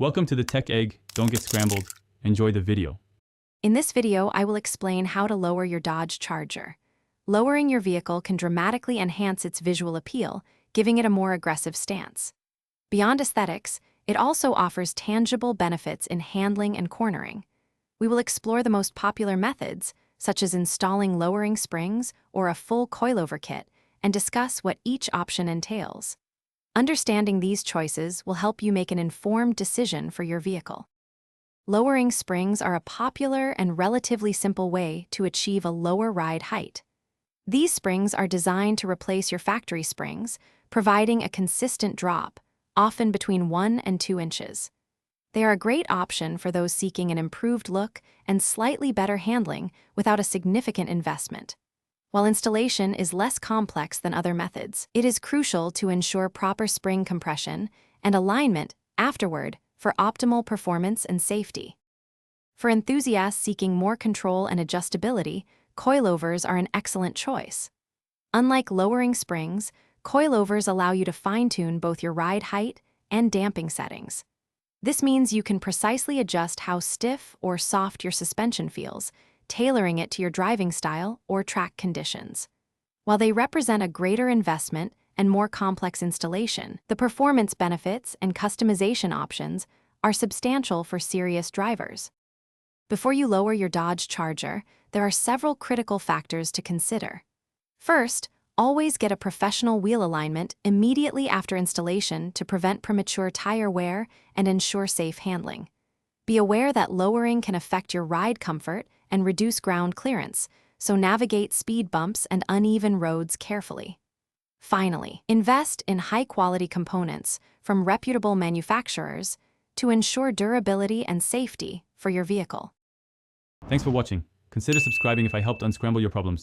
Welcome to the Tech Egg. Don't get scrambled. Enjoy the video. In this video, I will explain how to lower your Dodge Charger. Lowering your vehicle can dramatically enhance its visual appeal, giving it a more aggressive stance. Beyond aesthetics, it also offers tangible benefits in handling and cornering. We will explore the most popular methods, such as installing lowering springs or a full coilover kit, and discuss what each option entails. Understanding these choices will help you make an informed decision for your vehicle. Lowering springs are a popular and relatively simple way to achieve a lower ride height. These springs are designed to replace your factory springs, providing a consistent drop, often between 1 and 2 inches. They are a great option for those seeking an improved look and slightly better handling without a significant investment. While installation is less complex than other methods, it is crucial to ensure proper spring compression and alignment afterward for optimal performance and safety. For enthusiasts seeking more control and adjustability, coilovers are an excellent choice. Unlike lowering springs, coilovers allow you to fine-tune both your ride height and damping settings. This means you can precisely adjust how stiff or soft your suspension feels, tailoring it to your driving style or track conditions. While they represent a greater investment and more complex installation, the performance benefits and customization options are substantial for serious drivers. Before you lower your Dodge Charger, there are several critical factors to consider. First, always get a professional wheel alignment immediately after installation to prevent premature tire wear and ensure safe handling. Be aware that lowering can affect your ride comfort and reduce ground clearance, so navigate speed bumps and uneven roads carefully. Finally, invest in high-quality components from reputable manufacturers to ensure durability and safety for your vehicle. Thanks for watching. Consider subscribing if I helped unscramble your problems.